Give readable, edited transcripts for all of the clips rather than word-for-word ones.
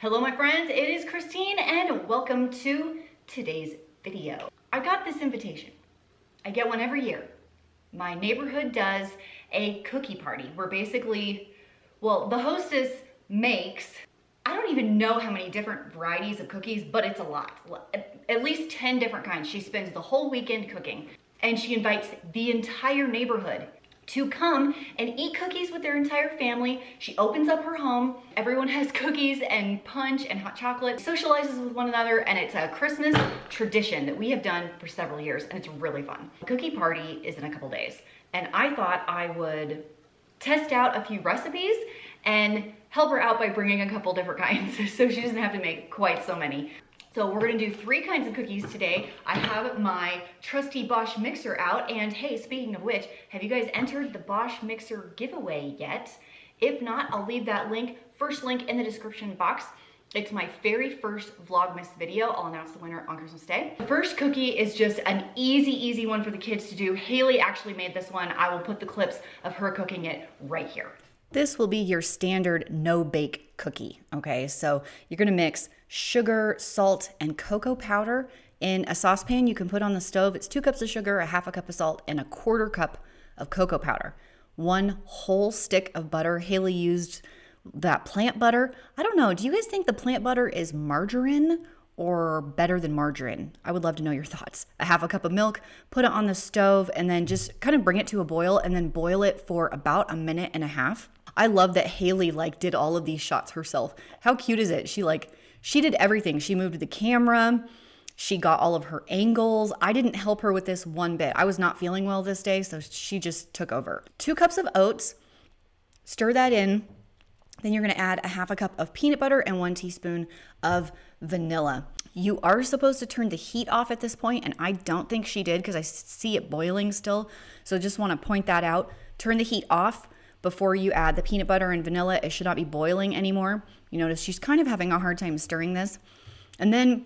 Hello my friends, it is Christine and welcome to today's video. I got this invitation. I get one every year. My neighborhood does a cookie party where basically, well, the hostess makes, I don't even know how many different varieties of cookies, but it's a lot. At least 10 different kinds. She spends the whole weekend cooking and she invites the entire neighborhood to come and eat cookies with their entire family. She opens up her home. Everyone has cookies and punch and hot chocolate, socializes with one another, and it's a Christmas tradition that we have done for several years, and it's really fun. The cookie party is in a couple days, and I thought I would test out a few recipes and help her out by bringing a couple different kinds so she doesn't have to make quite so many. So we're gonna do 3 kinds of cookies today. I have my trusty Bosch mixer out, and hey, speaking of which, have you guys entered the Bosch mixer giveaway yet? If not, I'll leave that link, first link in the description box. It's my very first Vlogmas video. I'll announce the winner on Christmas Day. The first cookie is just an easy one for the kids to do. Haley actually made this one. I will put the clips of her cooking it right here. This will be your standard no-bake cookie, okay? So you're gonna mix sugar, salt, and cocoa powder in a saucepan you can put on the stove. It's 2 cups of sugar, a half a cup of salt, and a 1/4 cup of cocoa powder. 1 whole stick of butter. Haley used that plant butter. I don't know, do you guys think the plant butter is margarine or better than margarine? I would love to know your thoughts. A half a cup of milk, put it on the stove, and then just kind of bring it to a boil and then boil it for about 1.5 minutes. I love that Haley did all of these shots herself. How cute is it? She did everything. She moved the camera. She got all of her angles. I didn't help her with this one bit. I was not feeling well this day, so she just took over. 2 cups of oats, stir that in. Then you're gonna add a half a cup of peanut butter and 1 teaspoon of vanilla. You are supposed to turn the heat off at this point, and I don't think she did because I see it boiling still. So just wanna point that out. Turn the heat off before you add the peanut butter and vanilla. It should not be boiling anymore. You notice she's kind of having a hard time stirring this. And then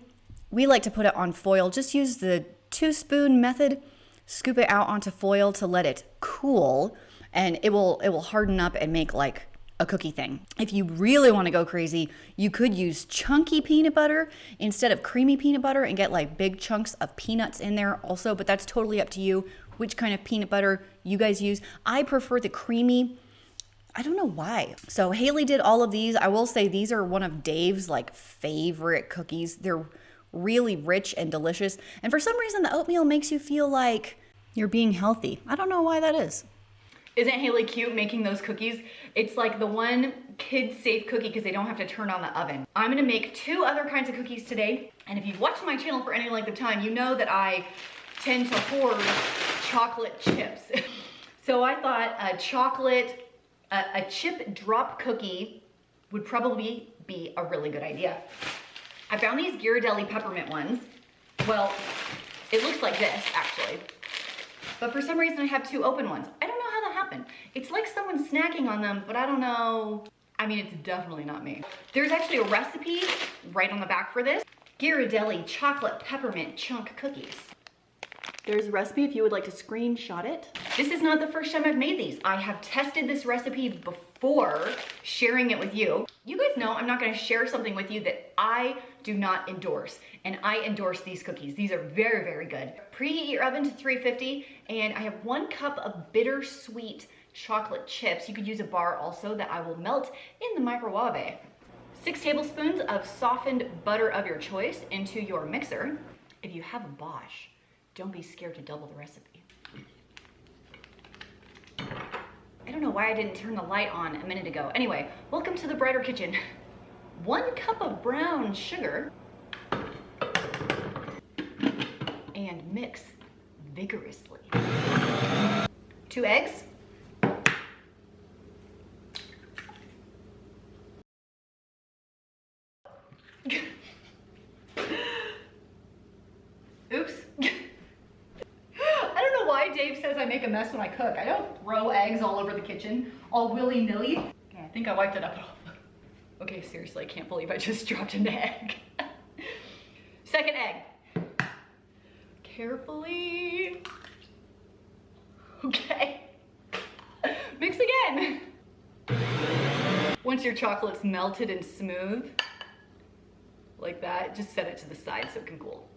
we like to put it on foil. Just use the 2-spoon method. Scoop it out onto foil to let it cool, and it will harden up and make like a cookie thing. If you really want to go crazy, you could use chunky peanut butter instead of creamy peanut butter and get like big chunks of peanuts in there also, but that's totally up to you which kind of peanut butter you guys use. I prefer the creamy. I don't know why. So Haley did all of these. I will say these are one of Dave's like favorite cookies. They're really rich and delicious. And for some reason, the oatmeal makes you feel like you're being healthy. I don't know why that is. Isn't Haley cute making those cookies? It's like the one kid-safe cookie because they don't have to turn on the oven. I'm gonna make 2 other kinds of cookies today. And if you've watched my channel for any length of time, you know that I tend to hoard chocolate chips. So I thought a chip drop cookie would probably be a really good idea. I found these Ghirardelli peppermint ones. Well, it looks like this actually. But for some reason I have 2 open ones. I don't know how that happened. It's like someone's snacking on them, but I don't know. I mean, it's definitely not me. There's actually a recipe right on the back for this. Ghirardelli chocolate peppermint chunk cookies. There's a recipe if you would like to screenshot it. This is not the first time I've made these. I have tested this recipe before sharing it with you. You guys know I'm not gonna share something with you that I do not endorse, and I endorse these cookies. These are very good. Preheat your oven to 350, and I have 1 cup of bittersweet chocolate chips. You could use a bar also that I will melt in the microwave. 6 tablespoons of softened butter of your choice into your mixer. If you have a Bosch, don't be scared to double the recipe. I don't know why I didn't turn the light on a minute ago. Anyway, welcome to the brighter kitchen. 1 cup of brown sugar. And mix vigorously. 2 eggs. Oops. I don't know why Dave says I make a mess when I cook. I don't throw eggs all over the kitchen, all willy-nilly. Okay, I think I wiped it up. Okay, seriously, I can't believe I just dropped an egg. 2nd egg. Carefully. Okay. Mix again. Once your chocolate's melted and smooth, like that. Just set it to the side so it can cool.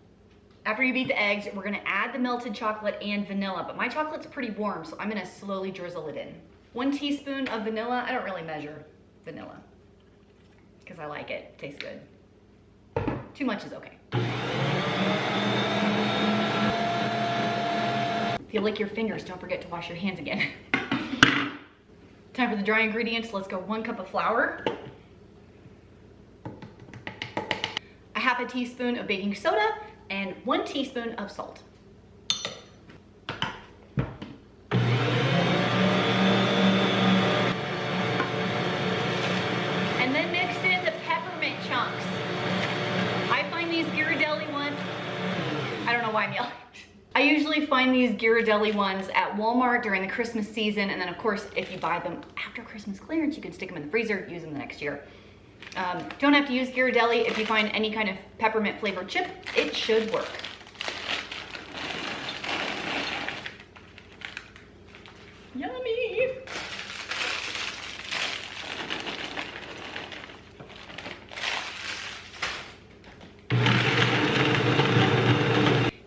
After you beat the eggs, we're gonna add the melted chocolate and vanilla, but my chocolate's pretty warm, so I'm gonna slowly drizzle it in. 1 teaspoon of vanilla. I don't really measure vanilla because I like it. It tastes good. Too much is okay. If you lick your fingers, don't forget to wash your hands again. Time for the dry ingredients. Let's go 1 cup of flour, a half a teaspoon of baking soda, and 1 teaspoon of salt. And then mix in the peppermint chunks. I find these Ghirardelli ones, I don't know why I'm yelling. I usually find these Ghirardelli ones at Walmart during the Christmas season, and then of course, if you buy them after Christmas clearance, you can stick them in the freezer, use them the next year. Don't have to use Ghirardelli. If you find any kind of peppermint flavored chip, it should work. Yummy!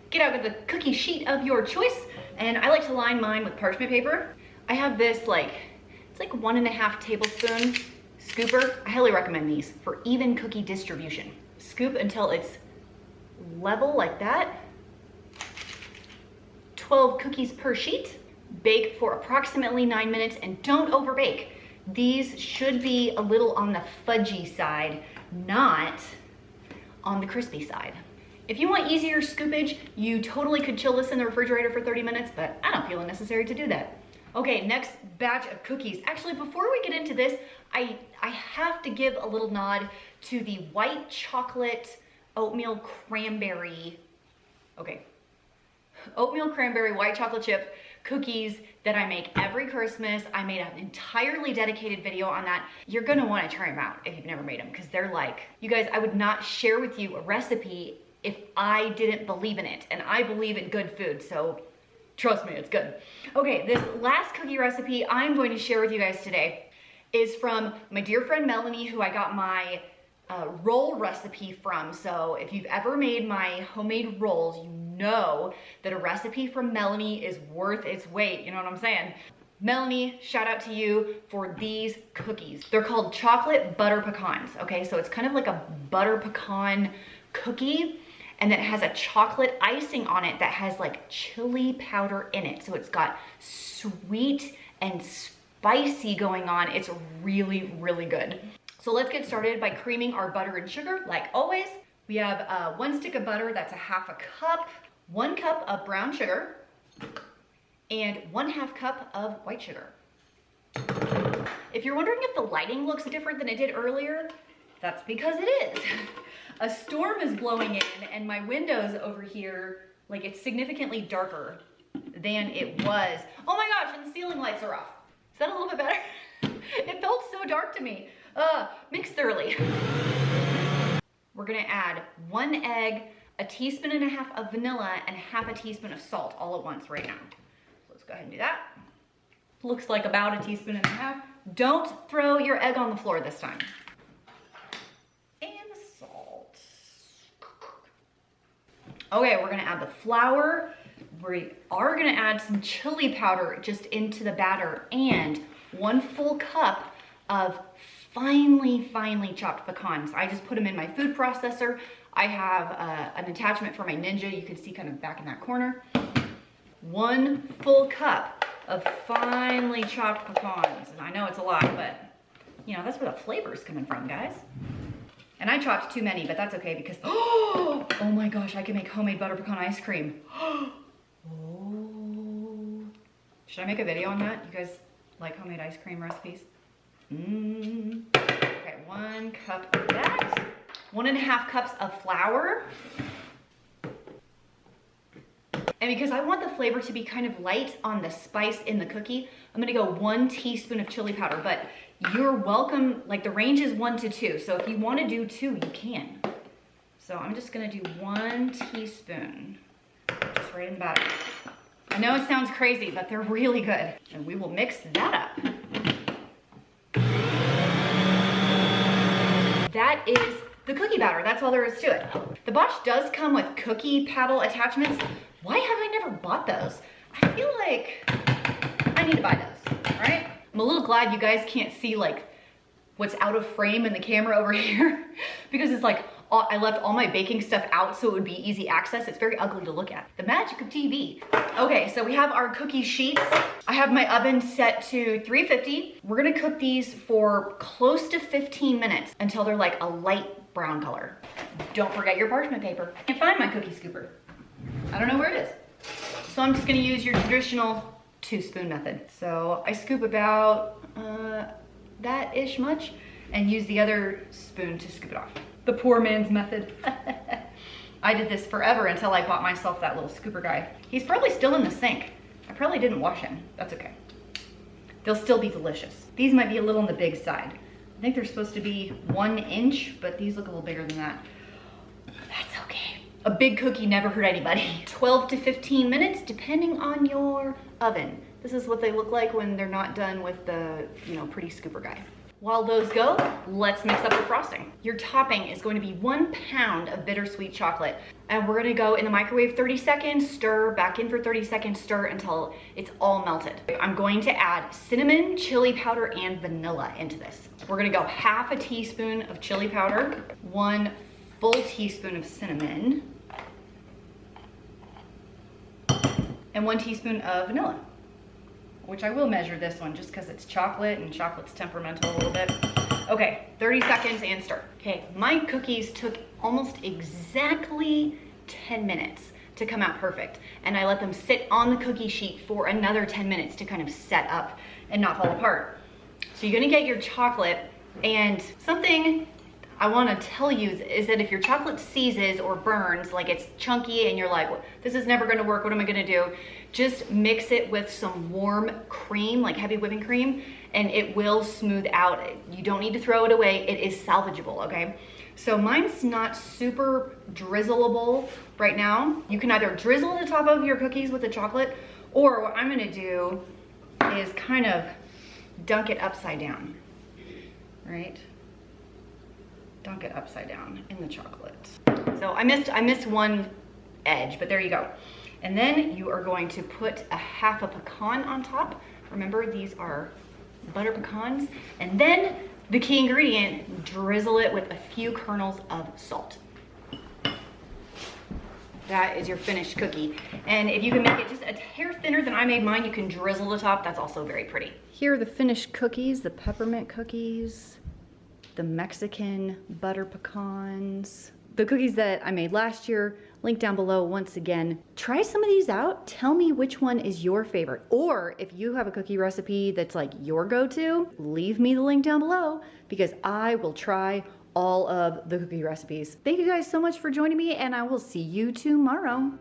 Get out with the cookie sheet of your choice, and I like to line mine with parchment paper. I have this it's like 1.5 tablespoon scooper. I highly recommend these for even cookie distribution. Scoop until it's level like that. 12 cookies per sheet. Bake for approximately 9 minutes, and don't overbake. These should be a little on the fudgy side, not on the crispy side. If you want easier scoopage, you totally could chill this in the refrigerator for 30 minutes, but I don't feel it necessary to do that. Okay, next batch of cookies. Actually, before we get into this, I have to give a little nod to the white chocolate oatmeal cranberry, oatmeal cranberry white chocolate chip cookies that I make every Christmas. I made an entirely dedicated video on that. You're gonna wanna try them out if you've never made them, because they're like, you guys, I would not share with you a recipe if I didn't believe in it, and I believe in good food, so trust me, it's good. Okay, this last cookie recipe I'm going to share with you guys today is from my dear friend Melanie, who I got my roll recipe from. So if you've ever made my homemade rolls, you know that a recipe from Melanie is worth its weight, you know what I'm saying? Melanie, shout out to you for these cookies. They're called chocolate butter pecans, okay? So it's kind of like a butter pecan cookie, and it has a chocolate icing on it that has like chili powder in it. So it's got sweet and spicy going on. It's really, really good. So let's get started by creaming our butter and sugar. Like always, we have 1 stick of butter, that's a 1/2 cup, 1 cup of brown sugar, and 1/2 cup of white sugar. If you're wondering if the lighting looks different than it did earlier, that's because it is. A storm is blowing in, and my windows over here, like, it's significantly darker than it was. Oh my gosh, and the ceiling lights are off. Is that a little bit better? It felt so dark to me. Mix thoroughly. We're gonna add 1 egg, 1.5 teaspoons of vanilla, and 1/2 teaspoon of salt all at once right now. So let's go ahead and do that. Looks like about 1.5 teaspoons. Don't throw your egg on the floor this time. And the salt. Okay, we're gonna add the flour. We are gonna add some chili powder just into the batter, and 1 full cup of finely chopped pecans. I just put them in my food processor. I have an attachment for my Ninja. You can see kind of back in that corner. 1 full cup of finely chopped pecans. And I know it's a lot, but you know, that's where the flavor is coming from, guys. And I chopped too many, but that's okay because, oh my gosh, I can make homemade butter pecan ice cream. Oh. Should I make a video on that? You guys like homemade ice cream recipes? Okay, 1 cup of that. 1.5 cups of flour. And because I want the flavor to be kind of light on the spice in the cookie, I'm gonna go 1 teaspoon of chili powder, but you're welcome, like the range is 1 to 2. So if you wanna do 2, you can. So I'm just gonna do 1 teaspoon, just right in the batter. I know it sounds crazy, but they're really good. And we will mix that up. That is the cookie batter. That's all there is to it. The Bosch does come with cookie paddle attachments. Why have I never bought those? I feel like I need to buy those, all right? I'm a little glad you guys can't see like what's out of frame in the camera over here because it's like, I left all my baking stuff out so it would be easy access. It's very ugly to look at. The magic of TV. Okay, so we have our cookie sheets. I have my oven set to 350. We're gonna cook these for close to 15 minutes until they're like a light brown color. Don't forget your parchment paper. I can't find my cookie scooper. I don't know where it is. So I'm just gonna use your traditional 2-spoon method. So I scoop about that-ish much and use the other spoon to scoop it off. The poor man's method. I did this forever until I bought myself that little scooper guy. He's probably still in the sink. I probably didn't wash him. That's okay. They'll still be delicious. These might be a little on the big side. I think they're supposed to be 1 inch, but these look a little bigger than that. That's okay. A big cookie never hurt anybody. 12 to 15 minutes, depending on your oven. This is what they look like when they're not done with the, pretty scooper guy. While those go, let's mix up the frosting. Your topping is going to be 1 pound of bittersweet chocolate. And we're gonna go in the microwave 30 seconds, stir, back in for 30 seconds, stir until it's all melted. I'm going to add cinnamon, chili powder, and vanilla into this. We're gonna go half a teaspoon of chili powder, 1 full teaspoon of cinnamon, and 1 teaspoon of vanilla. Which I will measure this one just because it's chocolate and chocolate's temperamental a little bit. Okay, 30 seconds and stir. Okay, my cookies took almost exactly 10 minutes to come out perfect. And I let them sit on the cookie sheet for another 10 minutes to kind of set up and not fall apart. So you're gonna get your chocolate, and something I wanna tell you is that if your chocolate seizes or burns, like it's chunky and you're like, this is never gonna work, what am I gonna do? Just mix it with some warm cream, like heavy whipping cream, and it will smooth out. You don't need to throw it away, it is salvageable, okay? So mine's not super drizzleable right now. You can either drizzle the top of your cookies with the chocolate, or what I'm gonna do is kind of dunk it upside down, right? Dunk it upside down in the chocolate. So I missed one edge, but there you go. And then you are going to put a half a pecan on top. Remember, these are butter pecans. And then the key ingredient, drizzle it with a few kernels of salt. That is your finished cookie. And if you can make it just a hair thinner than I made mine, you can drizzle the top. That's also very pretty. Here are the finished cookies, the peppermint cookies, the Mexican butter pecans, the cookies that I made last year, link down below once again. Try some of these out. Tell me which one is your favorite. Or if you have a cookie recipe that's like your go-to, leave me the link down below because I will try all of the cookie recipes. Thank you guys so much for joining me, and I will see you tomorrow.